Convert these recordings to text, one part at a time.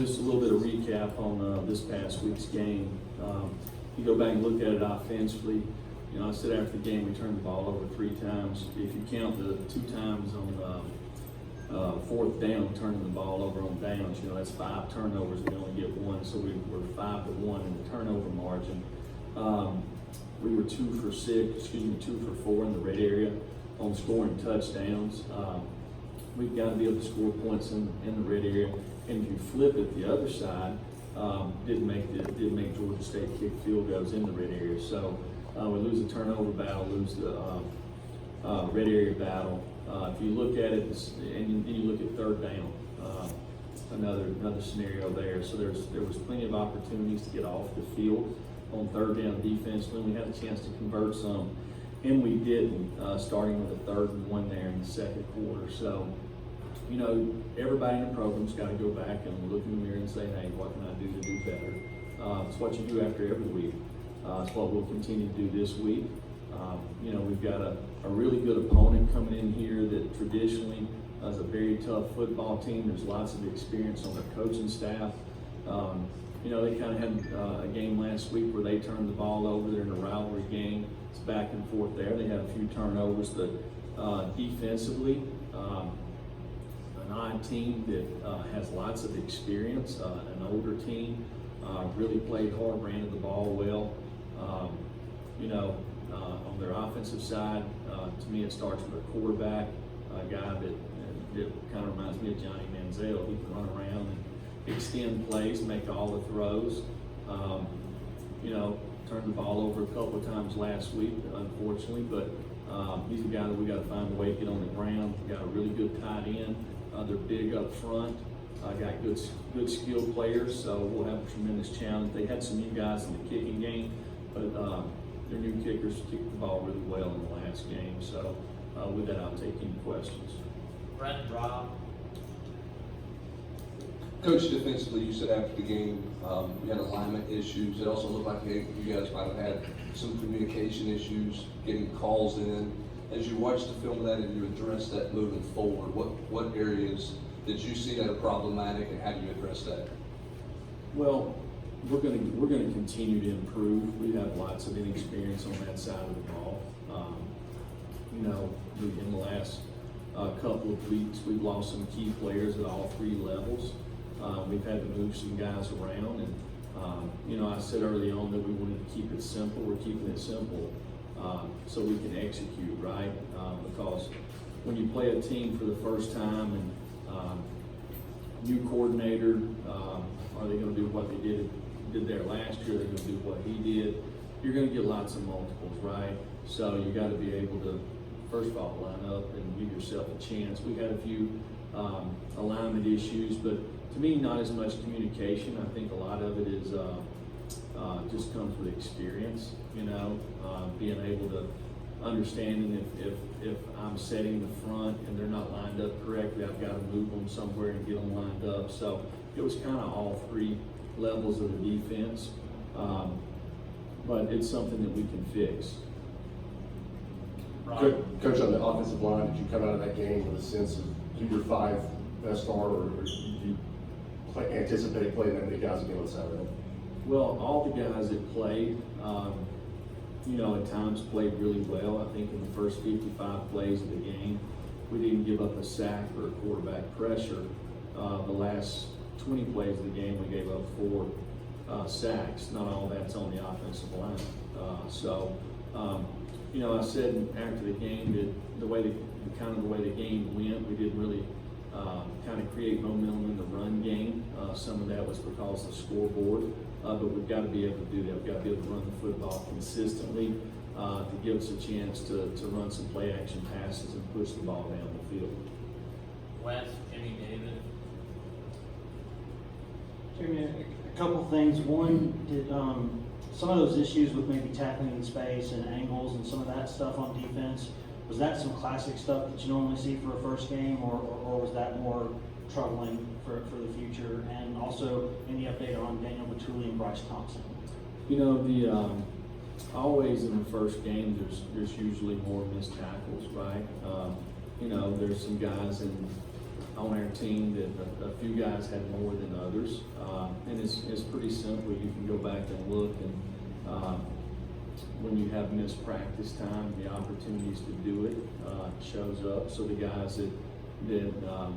just a little bit of recap on this past week's game. You go back and look at it offensively. You know, I said after the game we turned the ball over 3 times. If you count the 2 times on fourth down, turning the ball over on downs, you know, that's 5 turnovers. We only get 1, so we were 5-1 in the turnover margin. We were 2 for 4 in the red area on scoring touchdowns. We've got to be able to score points in the red area. And if you flip it the other side, did make Georgia State kick field goals in the red area. So we lose the turnover battle, lose the red area battle. If you look at it, and then you look at third down, another scenario there. So there was plenty of opportunities to get off the field on third down defensively. We had a chance to convert some, and we didn't, starting with a 3rd and 1 there in the second quarter. So, you know, everybody in the program's got to go back and look in the mirror and say, hey, what can I do to do better? It's what you do after every week. It's what we'll continue to do this week. You know, we've got a really good opponent coming in here that traditionally is a very tough football team. There's lots of experience on their coaching staff. You know, they kind of had a game last week where they turned the ball over. They're in a rivalry game. It's back and forth there. They had a few turnovers, but defensively, an odd team that has lots of experience, an older team, really played hard, ran the ball well. You know, on their offensive side, to me it starts with a quarterback, a guy that kind of reminds me of Johnny Manziel. He can run around and extend plays, make all the throws. You know, turned the ball over a couple of times last week, unfortunately, but he's a guy that we got to find a way to get on the ground. We got a really good tight end. They're big up front. Got good skilled players, so we'll have a tremendous challenge. They had some new guys in the kicking game, but their new kickers kicked the ball really well in the last game. So with that, I'll take any questions. Brent, Rob. Coach, defensively, you said after the game you had alignment issues. It also looked like you guys might have had some communication issues, getting calls in. As you watch the film of that and you address that moving forward, what areas did you see that are problematic, and how do you address that? Well, we're going to continue to improve. We have lots of inexperience on that side of the ball. You know, in the last couple of weeks, we've lost some key players at all 3 levels. We've had to move some guys around, and you know, I said early on that we wanted to keep it simple. We're keeping it simple so we can execute, right? Because when you play a team for the first time and new coordinator, are they going to do what they did there last year? Are they going to do what he did? You're going to get lots of multiples, right? So you got to be able to, first of all, line up and give yourself a chance. We had a few alignment issues, but to me, not as much communication. I think a lot of it is just comes with experience, you know, being able to understanding if I'm setting the front and they're not lined up correctly, I've got to move them somewhere and get them lined up. So it was kind of all 3 levels of the defense, but it's something that we can fix. Coach, on the offensive line, did you come out of that game with a sense of who your 5 best are, or did you anticipate playing that many guys again on Saturday? Well, all the guys that played, you know, at times played really well. I think in the first 55 plays of the game, we didn't give up a sack or a quarterback pressure. The last 20 plays of the game, we gave up 4 sacks. Not all that's on the offensive line. You know, I said after the game that the way the game went, we didn't really kind of create momentum in the run game. Some of that was because of the scoreboard, but we've got to be able to do that. We've got to be able to run the football consistently to give us a chance to run some play action passes and push the ball down the field. Wes, Jimmy, David. Jeremy, a couple things. One, did some of those issues with maybe tackling in space and angles and some of that stuff on defense, was that some classic stuff that you normally see for a first game, or was that more troubling for the future? And also, any update on Daniel Batuli and Bryce Thompson? You know, always in the first game, there's usually more missed tackles, right? You know, there's some guys on our team that a few guys had more than others. pretty simple. You can go back and look, and when you have missed practice time, the opportunities to do it shows up. So the guys that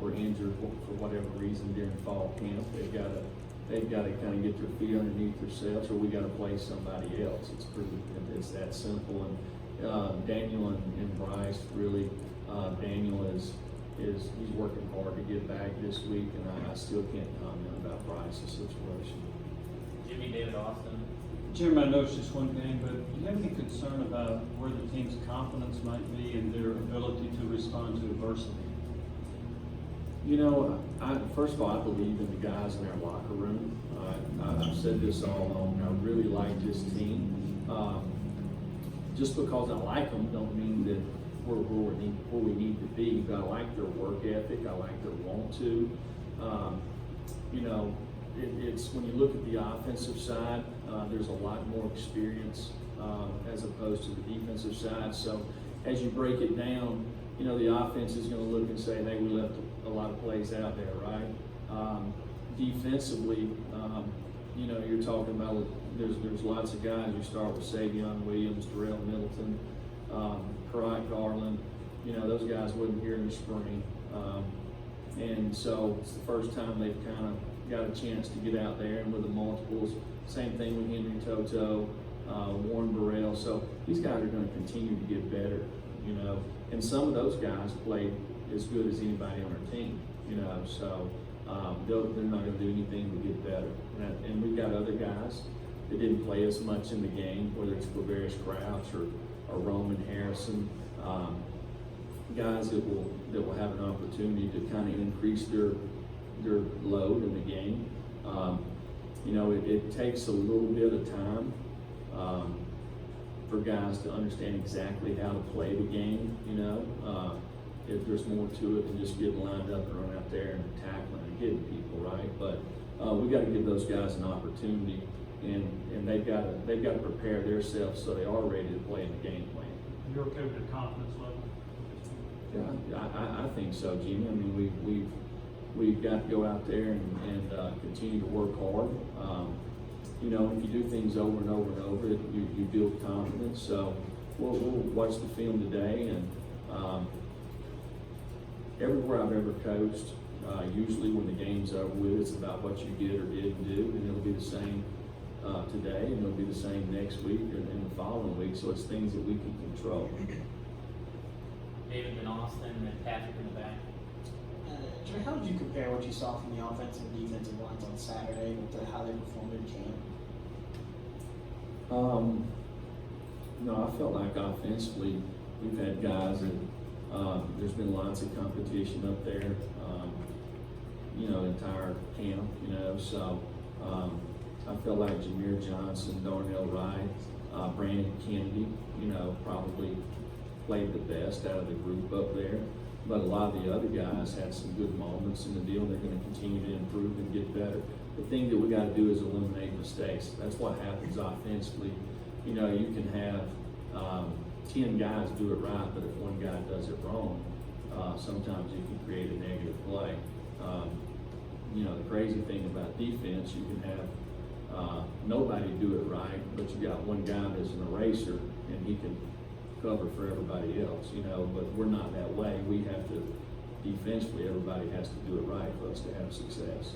were injured for whatever reason during fall camp, they've got to kind of get their feet underneath themselves, or we got to play somebody else. It's that simple. And Daniel and Bryce really, Daniel he's working hard to get back this week, and I still can't comment about Bryce's situation. Jimmy David Austin. Jim, I know it's just one game, but do you have any concern about where the team's confidence might be in their ability to respond to adversity? You know, first of all, I believe in the guys in our locker room. I've said this all along. I really like this team. Just because I like them don't mean that we're where we need to be. But I like their work ethic. I like their want to. You know, it's when you look at the offensive side, there's a lot more experience as opposed to the defensive side. So as you break it down, you know, the offense is going to look and say, hey, we left a lot of plays out there, right? Defensively, you know, you're talking about there's lots of guys. You start with Savion Williams, Darrell Middleton, Pruitt, Garland. You know, those guys wasn't here in the spring. And so it's the first time they've kind of got a chance to get out there, and with the multiples, same thing with Henry Toto, Warren Burrell. So these guys are going to continue to get better, you know. And some of those guys played as good as anybody on our team, you know. So they're not going to do anything to get better. And we've got other guys that didn't play as much in the game, whether it's Laverius Crouch or Roman Harrison, guys that will have an opportunity to kind of increase their load in the game. You know, it takes a little bit of time for guys to understand exactly how to play the game. You know, if there's more to it than just getting lined up and running out there and tackling and hitting people, right? But we got to give those guys an opportunity, and they've got to prepare themselves so they are ready to play in the game plan. You're okay with the confidence level? Yeah, I think so, Jimmy. I mean, we've got to go out there and continue to work hard. You know, if you do things over and over and over, you build confidence. So we'll watch the film today, and everywhere I've ever coached, usually when the game's over with, it's about what you did or didn't do, and it'll be the same today, and it'll be the same next week and the following week. So it's things that we can control. David and Austin and Patrick in the back. Jeremy, how would you compare what you saw from the offensive and defensive lines on Saturday with how they performed in camp? No, I felt like offensively we've had guys that there's been lots of competition up there. You know, entire camp. You know, so I felt like Jameer Johnson, Darnell Wright, Brandon Kennedy. You know, probably played the best out of the group up there. But a lot of the other guys had some good moments in the deal. They're going to continue to improve and get better. The thing that we got to do is eliminate mistakes. That's what happens offensively. You know, you can have 10 guys do it right, but if one guy does it wrong, sometimes you can create a negative play. You know, the crazy thing about defense, you can have nobody do it right, but you got one guy that's an eraser, and he can cover for everybody else, you know, but we're not that way. We have to, defensively, everybody has to do it right for us to have success.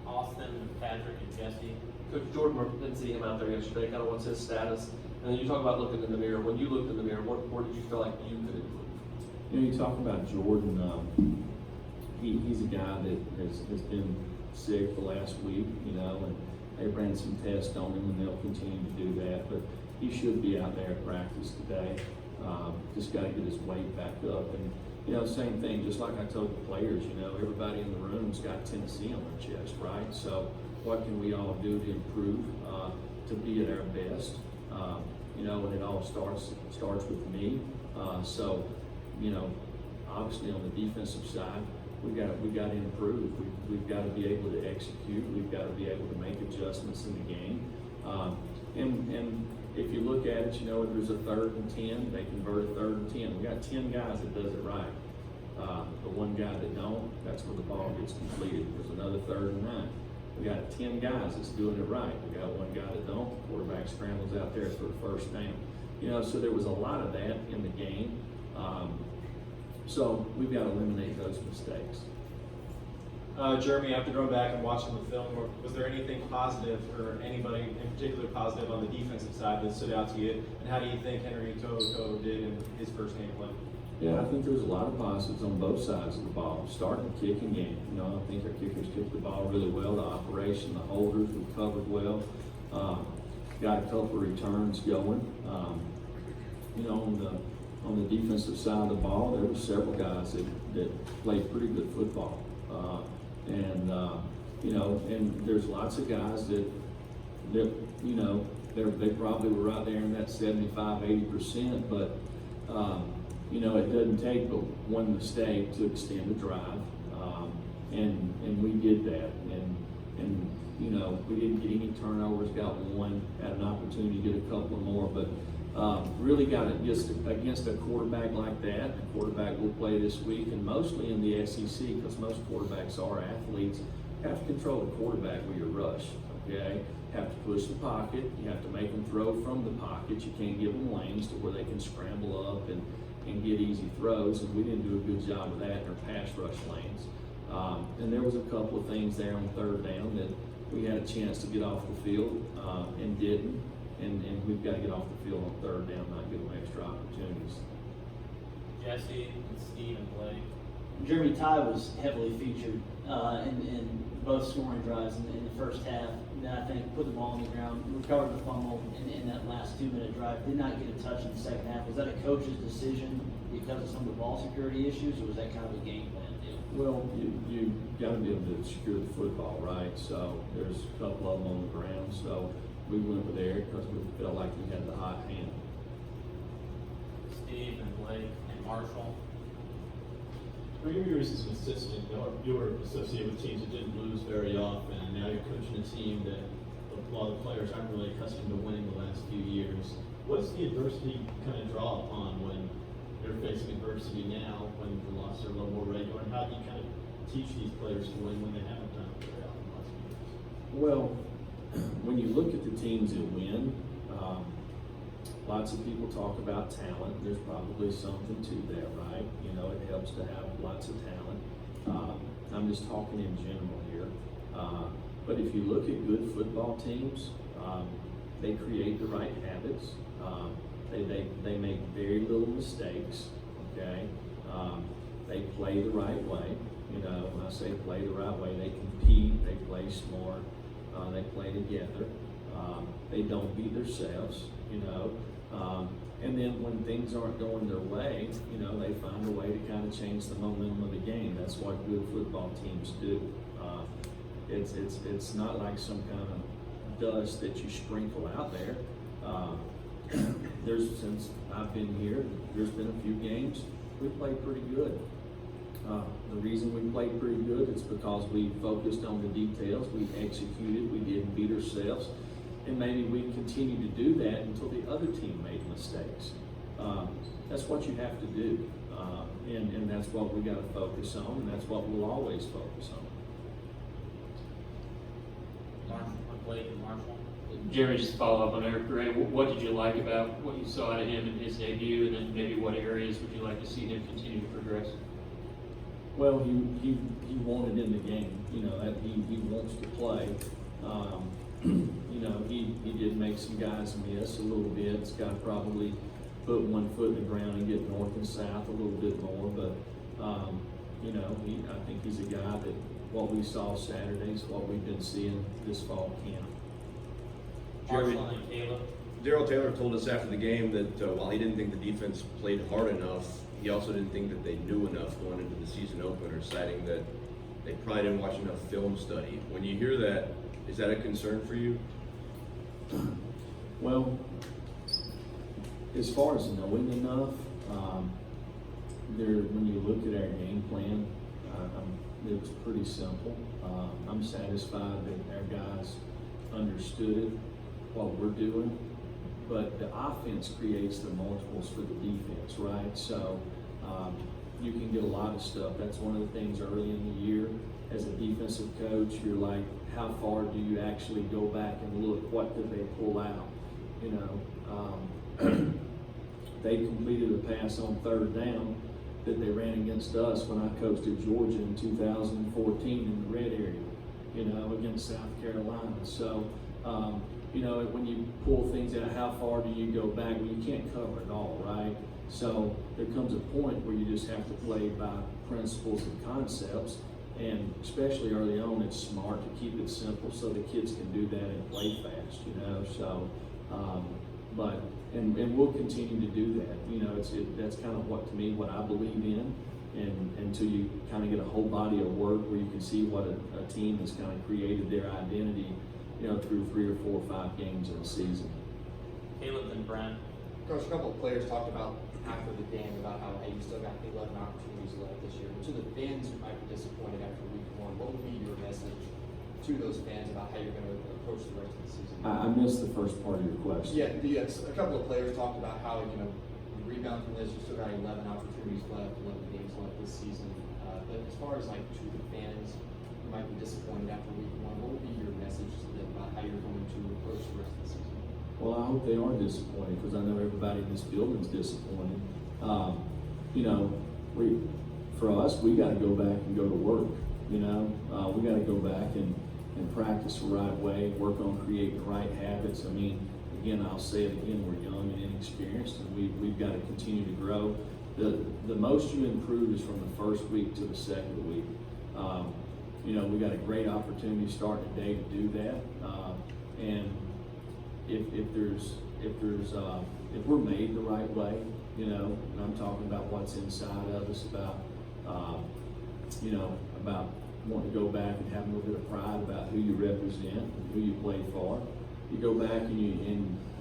Austin, Patrick, and Jesse. Coach Jordan, didn't see him out there yesterday, kind of what's his status? And then you talk about looking in the mirror. When you looked in the mirror, where did you feel like you could improve? You know, you talk about Jordan, he's a guy that has been sick the last week, you know, and they ran some tests on him, and they'll continue to do that, but he should be out there at practice today. Just got to get his weight back up. And, you know, same thing, just like I told the players, you know, everybody in the room's got Tennessee on their chest, right? So what can we all do to improve, to be at our best? You know, and it all starts with me. So, you know, obviously on the defensive side, we got to improve. We've got to be able to execute. We've got to be able to make adjustments in the game. And if you look at it, you know, if there's a 3rd and 10, they convert a 3rd and 10. We got 10 guys that does it right. The one guy that don't, that's where the ball gets completed. There's another 3rd and 9. We got got 10 guys that's doing it right. We got one guy that don't. The quarterback scrambles out there for the first down. You know, so there was a lot of that in the game. So we've got to eliminate those mistakes. Jeremy, after going back and watching the film, was there anything positive or anybody in particular positive on the defensive side that stood out to you? And how do you think Henry Toto did in his first game play? Yeah, I think there's a lot of positives on both sides of the ball. Starting the kicking game, you know, I think our kickers kicked the ball really well. The operation, the holders, we covered well. Got a couple of returns going. You know, on the defensive side of the ball, there were several guys that played pretty good football. You know, and there's lots of guys that you know, they probably were right there in that 75-80%, but you know, it doesn't take but one mistake to extend a drive, and we did that, and you know, we didn't get any turnovers, got one, had an opportunity to get a couple more, but really got it just against a quarterback like that. The quarterback will play this week, and mostly in the SEC, because most quarterbacks are athletes. You have to control the quarterback with your rush, okay? Have to push the pocket. You have to make them throw from the pocket. You can't give them lanes to where they can scramble up and get easy throws, and we didn't do a good job of that in our pass rush lanes. And there was a couple of things there on third down that we had a chance to get off the field and didn't. And we've got to get off the field on third down, not give them extra opportunities. Jesse and Steve and Blake. Jeremy, Ty was heavily featured in both scoring drives in the first half. And I think put the ball on the ground, recovered the fumble in that last 2-minute drive. Did not get a touch in the second half. Was that a coach's decision because of some of the ball security issues, or was that kind of a game plan deal? Well, you got to be able to secure the football, right? So there's a couple of them on the ground. So we went with Eric because we felt like we had the hot hand. Steve and Blake and Marshall. For your years as an assistant, you were associated with teams that didn't lose very often, and now you're coaching a team that a lot of the players aren't really accustomed to winning the last few years. What's the adversity kind of draw upon when you're facing adversity now, when the losses are a little more regular, and how do you kind of teach these players to win when they haven't done it very often the last few years? Well, when you look at the teams that win, lots of people talk about talent. There's probably something to that, right? You know, it helps to have lots of talent. I'm just talking in general here. But if you look at good football teams, they create the right habits. They make very little mistakes, okay? They play the right way. You know, when I say play the right way, they compete, they play smart, they play together. They don't beat themselves, you know. And then when things aren't going their way, you know, they find a way to kind of change the momentum of the game. That's what good football teams do. It's not like some kind of dust that you sprinkle out there. Since I've been here, there's been a few games we played pretty good. The reason we played pretty good is because we focused on the details, we executed, we didn't beat ourselves, and maybe we continue to do that until the other team made mistakes. That's what you have to do, and that's what we got to focus on, and that's what we'll always focus on. Blake and Marshall. Jeremy, just to follow up on Eric Gray, what did you like about what you saw out of him in his debut, and then maybe what areas would you like to see him continue to progress? Well, he wanted in the game, you know, that he wants to play. You know, he did make some guys miss a little bit. He's got to probably put one foot in the ground and get north and south a little bit more. But, you know, I think he's a guy that what we saw Saturday is what we've been seeing this fall camp. Marshall and Caleb. Darrell Taylor told us after the game that while he didn't think the defense played hard enough, he also didn't think that they knew enough going into the season opener, citing that they probably didn't watch enough film study. When you hear that, is that a concern for you? Well, as far as knowing enough, when you look at our game plan, it's pretty simple. I'm satisfied that our guys understood it, what we're doing, but the offense creates the multiples for the defense, right? So you can get a lot of stuff. That's one of the things early in the year as a defensive coach, you're like, how far do you actually go back and look? What did they pull out? You know, they completed a pass on 3rd down that they ran against us when I coached at Georgia in 2014 in the red area, you know, against South Carolina. So, you know, when you pull things out, how far do you go back? Well, you can't cover it all, right? So there comes a point where you just have to play by principles and concepts, and especially early on, it's smart to keep it simple so the kids can do that and play fast, you know. So, but we'll continue to do that. You know, that's kind of what, to me, what I believe in, and until you kind of get a whole body of work where you can see what a team has kind of created their identity, you know, through 3 or 4 or 5 games in a season. Caleb and Brent. Coach, a couple of players talked about after the game about how, hey, you still got 11 opportunities left this year. To the fans who might be disappointed after week 1, what would be your message to those fans about how you're going to approach the rest of the season? I missed the first part of your question. Yeah, yes. A couple of players talked about how, you know, you rebound from this, you still got 11 opportunities left, 11 games left this season. But as far as like to the fans who might be disappointed after week 1, what would be your message to them about how you're going to approach the rest of the season? Well, I hope they are disappointed, because I know everybody in this building is disappointed. You know, for us, we got to go back and go to work. You know, we got to go back and practice the right way, work on creating the right habits. I mean, again, I'll say it again, we're young and inexperienced, and we've got to continue to grow. The most you improve is from the first week to the second week. You know, we got a great opportunity starting today to do that, and if we're made the right way, you know, and I'm talking about what's inside of us, about you know, about wanting to go back and have a little bit of pride about who you represent and who you play for. You go back and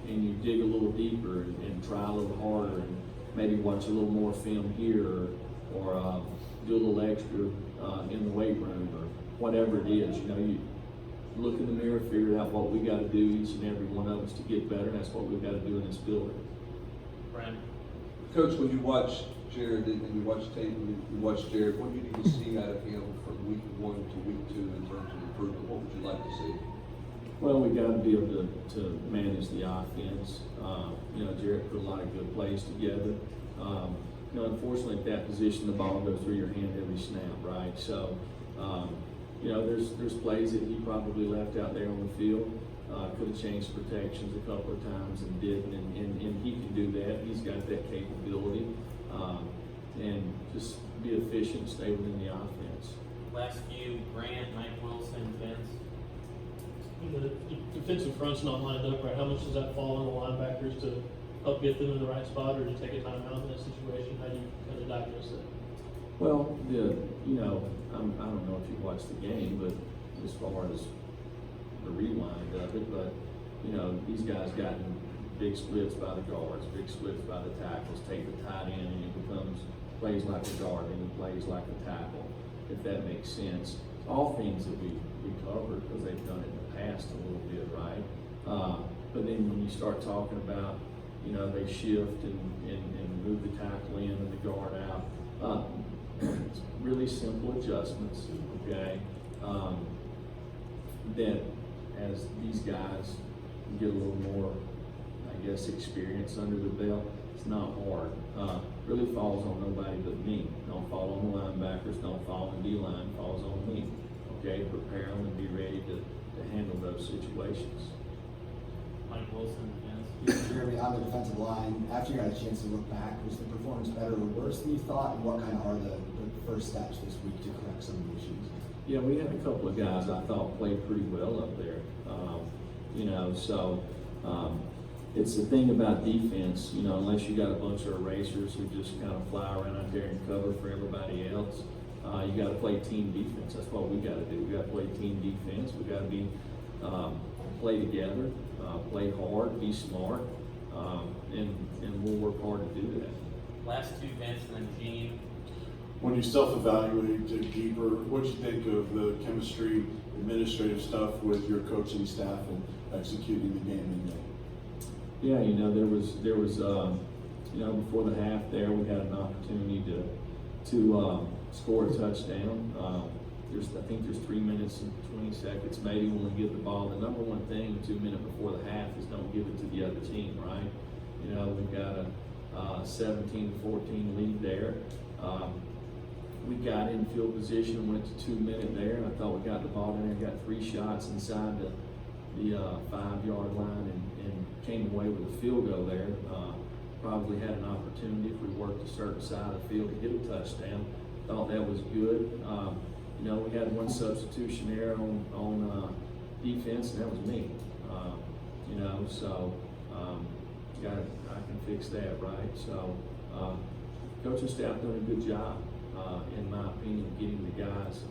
you dig a little deeper and try a little harder, and maybe watch a little more film here, or do a little extra in the weight room, or whatever it is. You know, you look in the mirror, figure out what we got to do, each and every one of us, to get better. That's what we've got to do in this building. Brent. Coach, when you watch Jared and you watch tape and you watch Jared, what do you need to see out of him from week 1 to week 2 in terms of improvement? What would you like to see? Well, we got to be able to manage the offense. You know, Jared put a lot of good plays together. You know, unfortunately, at that position, the ball goes through your hand every snap, right? So, you know, there's plays that he probably left out there on the field. Could have changed protections a couple of times and didn't, and he can do that. He's got that capability, and just be efficient, stay within the offense. Last few, Grant, Mike Wilson, Vince. The defensive front's not lined up right. How much does that fall on the linebackers to help get them in the right spot, or to take a timeout in that situation? How do you kind of diagnose that? Well, you know, I don't know if you watched the game, but as far as the rewind of it, but you know, these guys got big splits by the guards, big splits by the tackles, take the tight end, and it becomes plays like a guard and it plays like a tackle, if that makes sense. All things that we covered, because they've done it in the past a little bit, right? But then when you start talking about, you know, they shift and move the tackle in and the guard out, it's really simple adjustments, okay? That as these guys get a little more, I guess, experience under the belt, it's not hard. Really falls on nobody but me. Don't fall on the linebackers, don't fall on D-line, falls on me. Okay, prepare them and be ready to handle those situations. Mike Wilson, Vince. Jeremy, on the defensive line, after you had a chance to look back, was the performance better or worse than you thought? And what kind of are the first steps this week to correct some of the issues? Yeah, we had a couple of guys I thought played pretty well up there. You know, so it's the thing about defense, you know, unless you got a bunch of erasers who just kind of fly around out there and cover for everybody else, you got to play team defense. That's what we got to do. We got to play team defense. We got to be play together, play hard, be smart, and we'll work hard to do that. Last two, Vince and then Gene. When you self-evaluate, dig deeper, what do you think of the chemistry, administrative stuff with your coaching staff and executing the game in game? Yeah, you know, there was you know, before the half there, we had an opportunity to score a touchdown. I think there's 3 minutes and 20 seconds maybe when we get the ball. The number one thing 2 minutes before the half is don't give it to the other team, right? You know, we've got a 17-14 lead there. We got in field position, went to 2 minute there, and I thought we got the ball in there, got 3 shots inside the 5-yard line and came away with a field goal there. Probably had an opportunity if we worked a certain side of the field to get a touchdown. Thought that was good. You know, we had one substitution error on defense, and that was me. You know, so I can fix that, right? So coaching staff doing a good job, in my opinion, getting the guys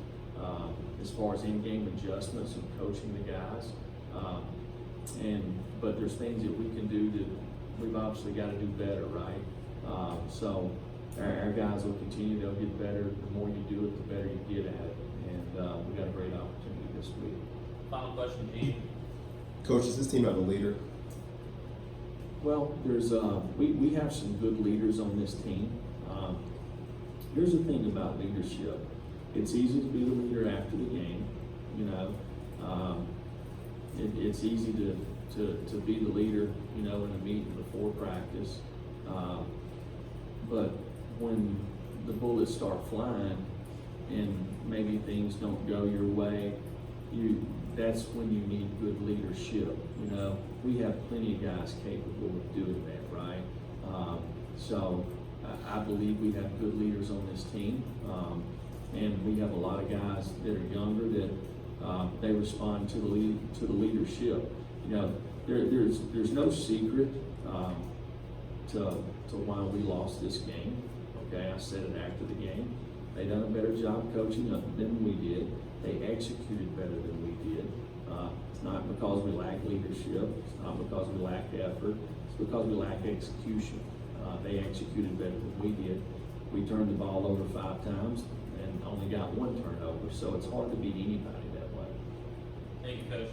as far as in-game adjustments and coaching the guys. But there's things that we can do that we've obviously got to do better, right? So our guys will continue, they'll get better. The more you do it, the better you get at it. And we got a great opportunity this week. Final question, Gene. Coach, does this team have a leader? Well, there's we have some good leaders on this team. Here's the thing about leadership. It's easy to be the leader after the game, you know. It's easy to be the leader, you know, in a meeting before practice. But when the bullets start flying and maybe things don't go your way, that's when you need good leadership. You know, we have plenty of guys capable of doing that, right? So I believe we have good leaders on this team, and we have a lot of guys that are younger that they respond to the leadership. You know, there's no secret to why we lost this game. Okay, I said it after the game. They done a better job coaching than we did. They executed better than we did. It's not because we lack leadership. It's not because we lack effort. It's because we lack execution. They executed better than we did. We turned the ball over 5 times and only got 1 turnover. So it's hard to beat anybody that way. Thank you, Coach.